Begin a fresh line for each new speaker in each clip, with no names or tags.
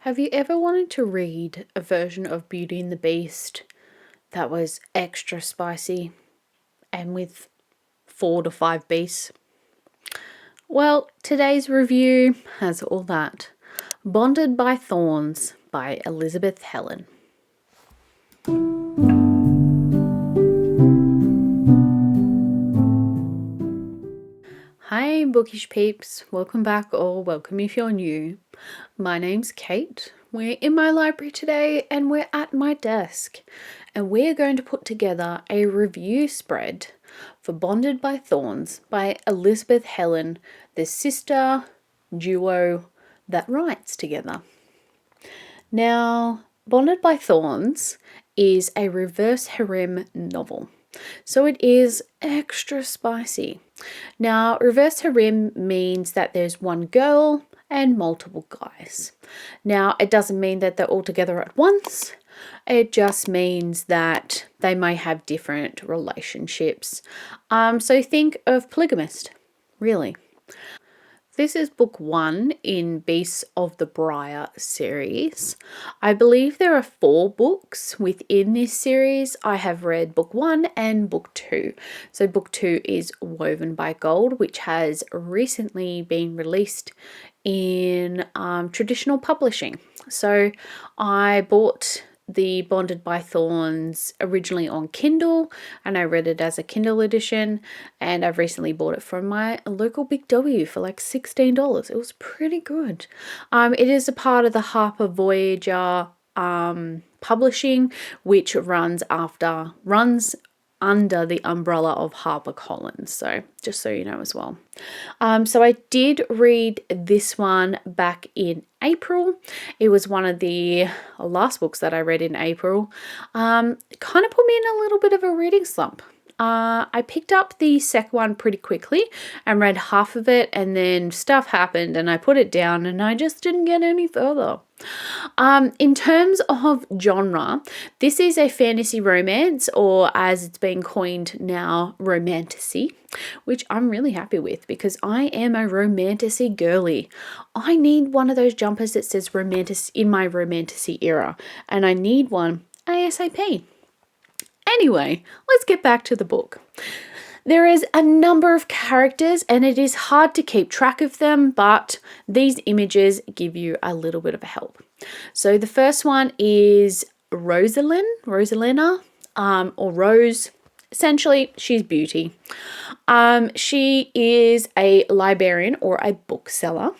Have you ever wanted to read a version of Beauty and the Beast that was extra spicy and with 4 to 5 beasts? Well, today's review has all that. Bonded by Thorns by Elizabeth Helen. Hi bookish peeps, welcome back or welcome if you're new. My name's Kate. We're in my library today and we're at my desk and we're going to put together a review spread for Bonded by Thorns by Elizabeth Helen, the sister duo that writes together. Now, Bonded by Thorns is a reverse harem novel. So it is extra spicy. Now, reverse harem means that there's one girl and multiple guys. Now, it doesn't mean that they're all together at once. It just means that they may have different relationships. So think of polygamist, really. This is book 1 in Beasts of the Briar series. I believe there are 4 books within this series. I have read book 1 and book 2. So book 2 is Woven by Gold, which has recently been released in traditional publishing. So I bought the Bonded by Thorns originally on Kindle and I read it as a Kindle edition, and I've recently bought it from my local Big W for like $16. It was pretty good. It is a part of the Harper Voyager publishing, which runs under the umbrella of HarperCollins, so just so you know as well. So I did read this one back in April. It was one of the last books that I read in April. Kind of put me in a little bit of a reading slump. I picked up the second one pretty quickly and read half of it, and then stuff happened and I put it down and I just didn't get any further. In terms of genre, this is a fantasy romance, or as it's been coined now, romantasy, which I'm really happy with because I am a romantasy girly. I need one of those jumpers that says romantic in my romantasy era, and I need one ASAP. Anyway, let's get back to the book. There is a number of characters and it is hard to keep track of them, but these images give you a little bit of a help. So the first one is Rosalina, or Rose. Essentially, she's Beauty. She is a librarian or a bookseller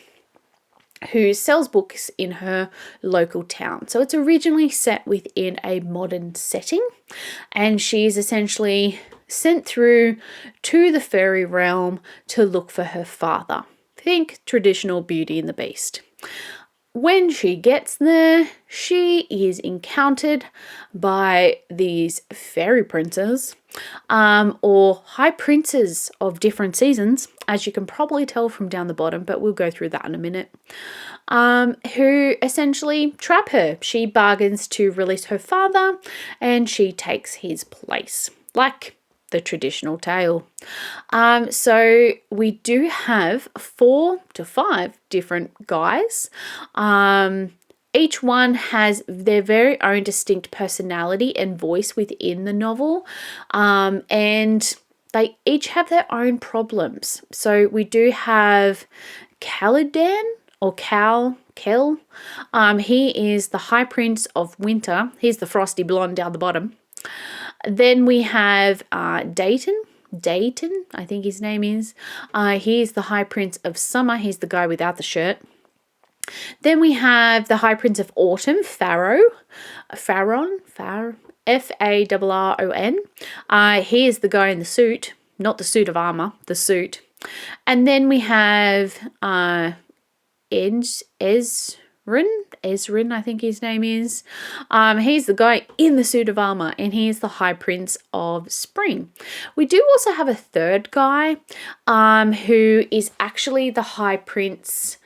who sells books in her local town. So it's originally set within a modern setting, and she's essentially sent through to the fairy realm to look for her father. Think traditional Beauty and the Beast. When she gets there, she is encountered by these fairy princes, or high princes of different seasons, as you can probably tell from down the bottom, but we'll go through that in a minute, who essentially trap her. She bargains to release her father and she takes his place, like the traditional tale. So we do have 4 to 5 different guys. Each one has their very own distinct personality and voice within the novel, and they each have their own problems. So we do have Caladan or Kel. He is the High Prince of Winter. He's the frosty blonde down the bottom. Then we have Dayton, I think his name is. He's the High Prince of Summer. He's the guy without the shirt. Then we have the High Prince of Autumn, Farron, F-A-R-R-O-N. He is the guy in the suit, not the suit of armor, the suit. And then we have Ezrin, I think his name is. He's the guy in the suit of armor, and he is the High Prince of Spring. We do also have a third guy, who is actually the High Prince.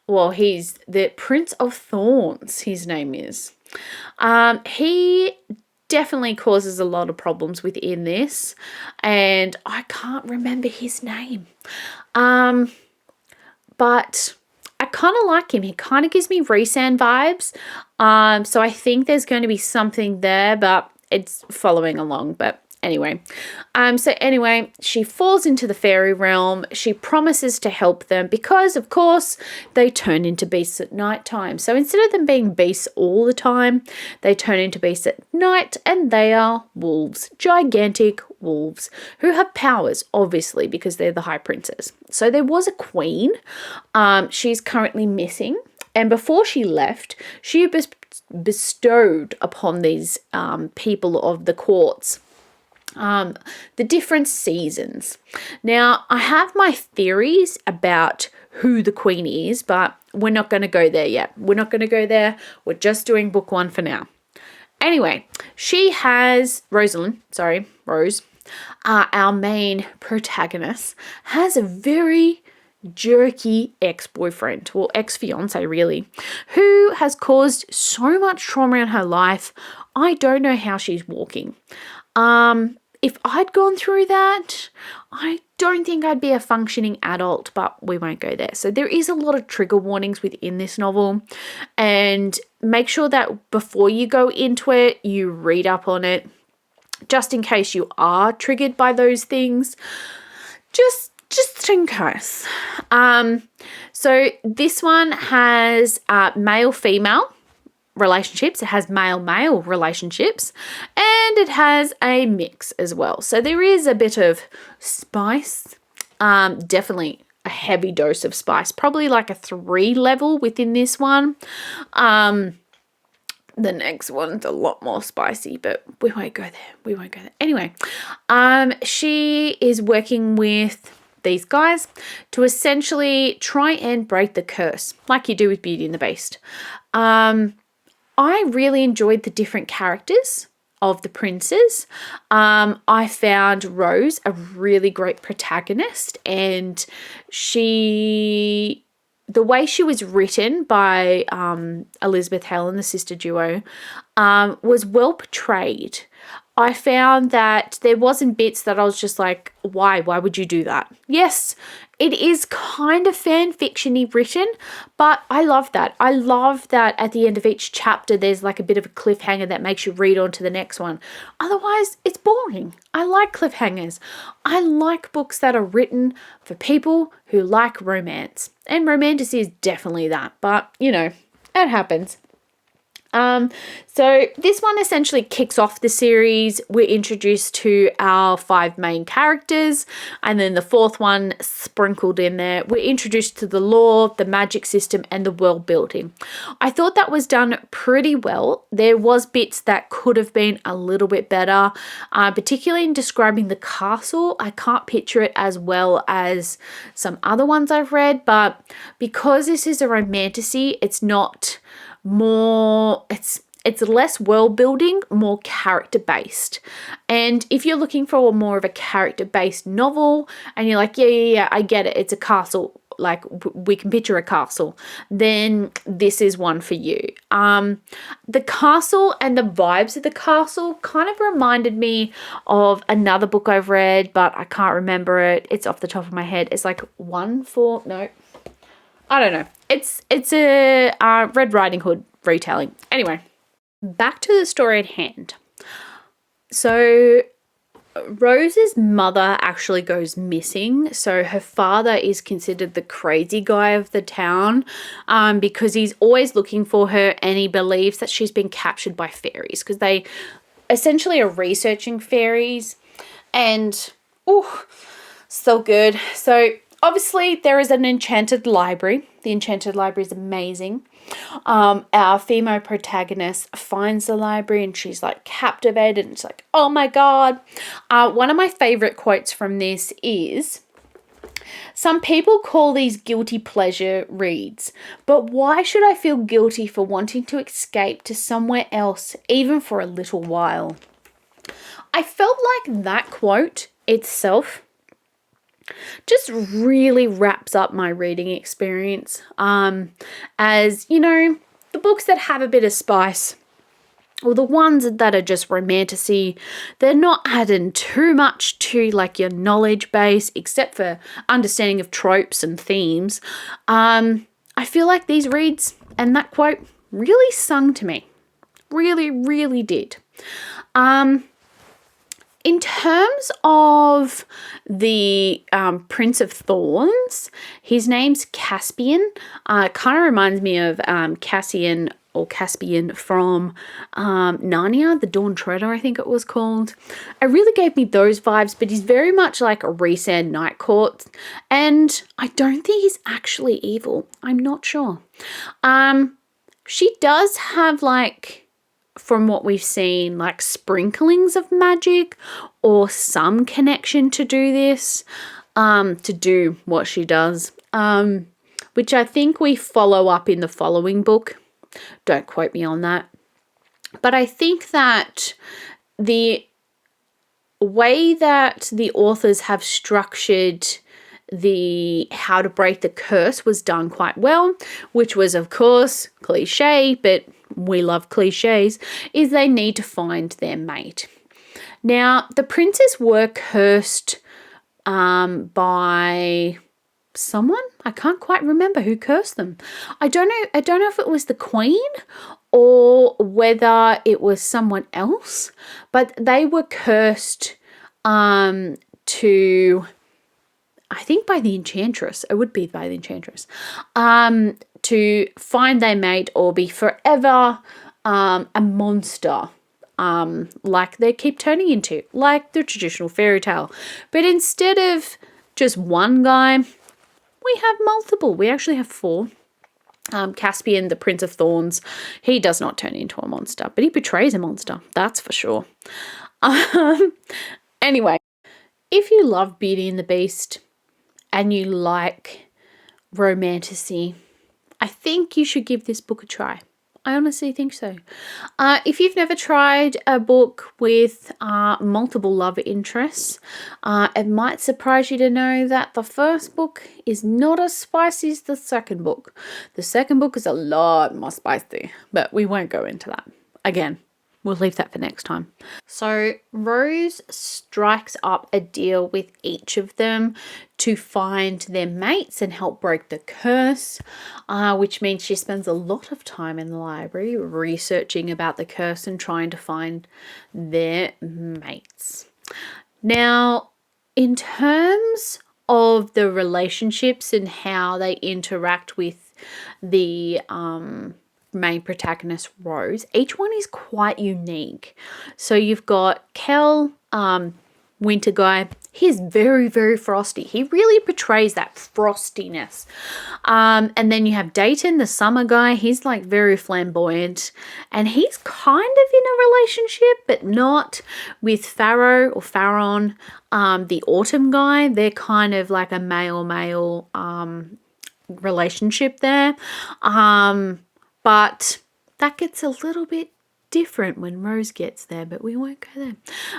Well, he's the Prince of Thorns, his name is. He definitely causes a lot of problems within this, and I can't remember his name. But a kind of like him. He kind of gives me Rhysand vibes. So I think there's going to be something there, but it's following along. But anyway, she falls into the fairy realm. She promises to help them because, of course, they turn into beasts at night time. So instead of them being beasts all the time, they turn into beasts at night, and they are wolves, gigantic wolves who have powers, obviously, because they're the high princess. So there was a queen. She's currently missing. And before she left, she bestowed upon these people of the courts the different seasons. Now, I have my theories about who the queen is, but we're not going to go there yet. We're not going to go there. We're just doing book 1 for now. Anyway, she has, Rose, our main protagonist, has a very jerky ex-boyfriend, well, ex-fiance really, who has caused so much trauma in her life. I don't know how she's walking. If I'd gone through that, I don't think I'd be a functioning adult, but we won't go there. So there is a lot of trigger warnings within this novel, and make sure that before you go into it, you read up on it, just in case you are triggered by those things. Just in case. So this one has male-female relationships. It has male-male relationships, and it has a mix as well. So there is a bit of spice, definitely a heavy dose of spice, probably like a 3 level within this one. The next one's a lot more spicy, but we won't go there. Anyway, she is working with these guys to essentially try and break the curse, like you do with Beauty and the Beast. I really enjoyed the different characters of the princes. I found Rose a really great protagonist, and the way she was written by Elizabeth Helen, the sister duo, was well portrayed. I found that there wasn't bits that I was just like, why would you do that? Yes, it is kind of fan fiction-y written, but I love that. I love that at the end of each chapter, there's like a bit of a cliffhanger that makes you read on to the next one. Otherwise, it's boring. I like cliffhangers. I like books that are written for people who like romance. And romantasy is definitely that, but you know, it happens. So this one essentially kicks off the series. We're introduced to our 5 main characters, and then the 4th one sprinkled in there. We're introduced to the lore, the magic system, and the world building. I thought that was done pretty well. There was bits that could have been a little bit better, particularly in describing the castle. I can't picture it as well as some other ones I've read, but because this is a romantasy, it's not more, it's less world building, more character based. And if you're looking for more of a character based novel and you're like, yeah, I get it, it's a castle, like we can picture a castle, then this is one for you. The castle and the vibes of the castle kind of reminded me of another book I've read, but I can't remember it. It's off the top of my head. It's like I don't know. It's a Red Riding Hood retelling. Anyway, back to the story at hand. So Rose's mother actually goes missing. So her father is considered the crazy guy of the town because he's always looking for her, and he believes that she's been captured by fairies because they essentially are researching fairies. And so good. So obviously, there is an enchanted library. The enchanted library is amazing. Our female protagonist finds the library and she's like captivated. And it's like, oh my God. One of my favorite quotes from this is, some people call these guilty pleasure reads, but why should I feel guilty for wanting to escape to somewhere else, even for a little while? I felt like that quote itself just really wraps up my reading experience. As you know, the books that have a bit of spice, or the ones that are just romantasy, they're not adding too much to like your knowledge base, except for understanding of tropes and themes. I feel like these reads and that quote really sung to me. Really, really did. In terms of the Prince of Thorns, his name's Caspian. Kind of reminds me of Cassian or Caspian from Narnia, the Dawn Treader, I think it was called. It really gave me those vibes, but he's very much like a Rhysand Night Court, and I don't think he's actually evil. I'm not sure. She does have, like, from what we've seen, like sprinklings of magic or some connection to do this, to do what she does, which I think we follow up in the following book. Don't quote me on that. But I think that the way that the authors have structured the how to break the curse was done quite well, which was, of course, cliche, but we love cliches, is they need to find their mate. Now, the princes were cursed by someone. I can't quite remember who cursed them. I don't know if it was the queen or whether it was someone else, but they were cursed to, I think by the enchantress. It would be by the enchantress. To find their mate or be forever a monster, like they keep turning into, like the traditional fairy tale. But instead of just one guy, we have multiple. We actually have 4. Caspian, the Prince of Thorns, he does not turn into a monster, but he betrays a monster, that's for sure. Anyway, if you love Beauty and the Beast and you like romantasy, I think you should give this book a try. I honestly think so. If you've never tried a book with multiple love interests, it might surprise you to know that the first book is not as spicy as the second book. The second book is a lot more spicy, but we won't go into that. Again, we'll leave that for next time. So Rose strikes up a deal with each of them to find their mates and help break the curse, which means she spends a lot of time in the library researching about the curse and trying to find their mates. Now, in terms of the relationships and how they interact with the main protagonist Rose, each one is quite unique. So you've got Kel, winter guy. He's very, very frosty. He really portrays that frostiness. And then you have Dayton, the summer guy. He's like very flamboyant, and he's kind of in a relationship, but not with Pharaoh or Pharaon, the autumn guy. They're kind of like a male-male relationship there. But that gets a little bit different when Rose gets there, but we won't go there.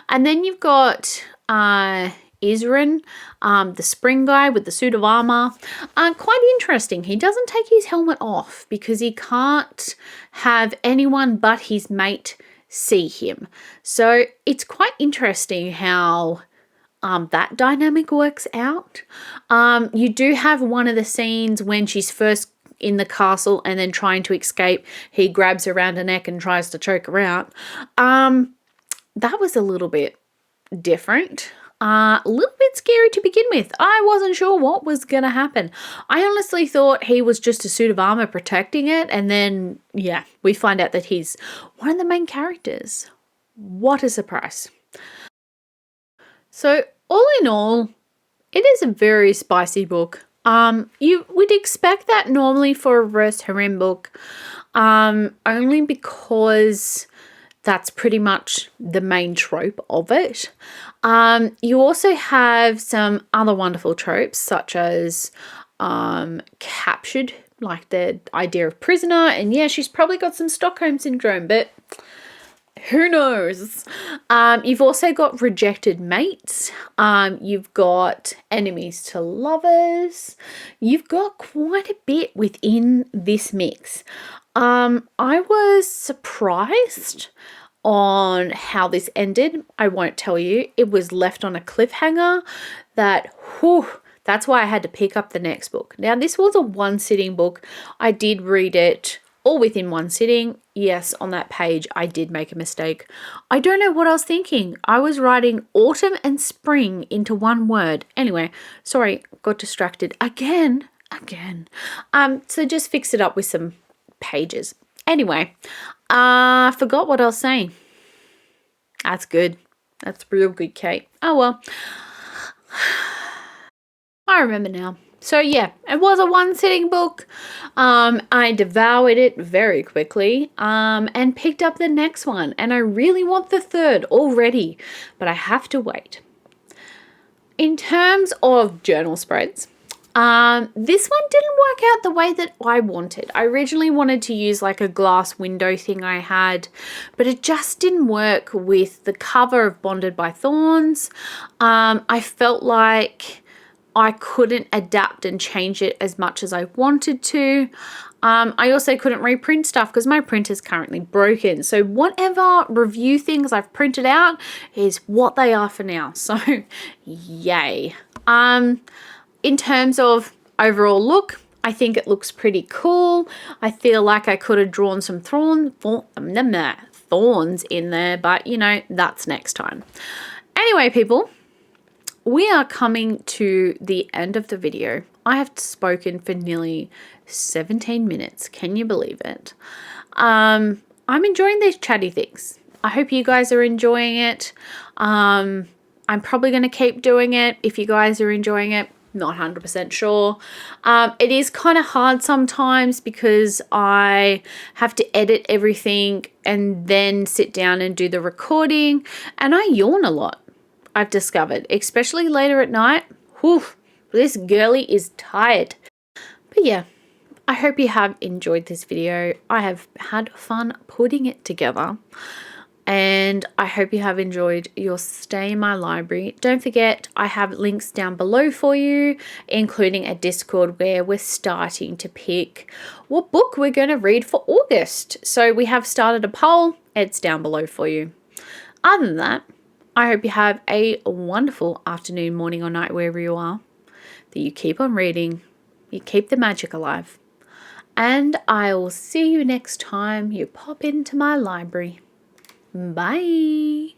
And then you've got Isran, the spring guy with the suit of armor. Quite interesting. He doesn't take his helmet off because he can't have anyone but his mate see him. So it's quite interesting how that dynamic works out. You do have one of the scenes when she's first in the castle and then trying to escape. He grabs her around her neck and tries to choke her out. That was a little bit different. A little bit scary to begin with. I wasn't sure what was going to happen. I honestly thought he was just a suit of armor protecting it, and then, yeah, we find out that he's one of the main characters. What a surprise. So, all in all, it is a very spicy book. You would expect that normally for a reverse harem book, only because that's pretty much the main trope of it. You also have some other wonderful tropes, such as captured, like the idea of prisoner, and yeah, she's probably got some Stockholm syndrome, but who knows? You've also got rejected mates. You've got enemies to lovers. You've got quite a bit within this mix. I was surprised on how this ended. I won't tell you. It was left on a cliffhanger that, whew, That's why I had to pick up the next book. Now, this was a one sitting book. I did read it all within one sitting. Yes, on that page, I did make a mistake. I don't know what I was thinking. I was writing autumn and spring into one word. Anyway, sorry, got distracted again. So just fix it up with some pages. Anyway, forgot what I was saying. That's good. That's real good, Kate. Oh, well. I remember now. So yeah, it was a one sitting book. I devoured it very quickly and picked up the next one. And I really want the third already, but I have to wait. In terms of journal spreads, this one didn't work out the way that I wanted. I originally wanted to use like a glass window thing I had, but it just didn't work with the cover of Bonded by Thorns. I felt like I couldn't adapt and change it as much as I wanted to. I also couldn't reprint stuff because my printer's currently broken. So whatever review things I've printed out is what they are for now. So yay. In terms of overall look, I think it looks pretty cool. I feel like I could have drawn some thorns in there, but you know, that's next time. Anyway, people, we are coming to the end of the video. I have spoken for nearly 17 minutes. Can you believe it? I'm enjoying these chatty things. I hope you guys are enjoying it. I'm probably going to keep doing it if you guys are enjoying it. Not 100% sure. It is kind of hard sometimes because I have to edit everything and then sit down and do the recording, and I yawn a lot, I've discovered, especially later at night. Whew, this girly is tired. But yeah, I hope you have enjoyed this video. I have had fun putting it together. And I hope you have enjoyed your stay in my library. Don't forget, I have links down below for you, including a Discord where we're starting to pick what book we're going to read for August. So we have started a poll. It's down below for you. Other than that, I hope you have a wonderful afternoon, morning, or night, wherever you are. That you keep on reading, you keep the magic alive. And I will see you next time you pop into my library. Bye.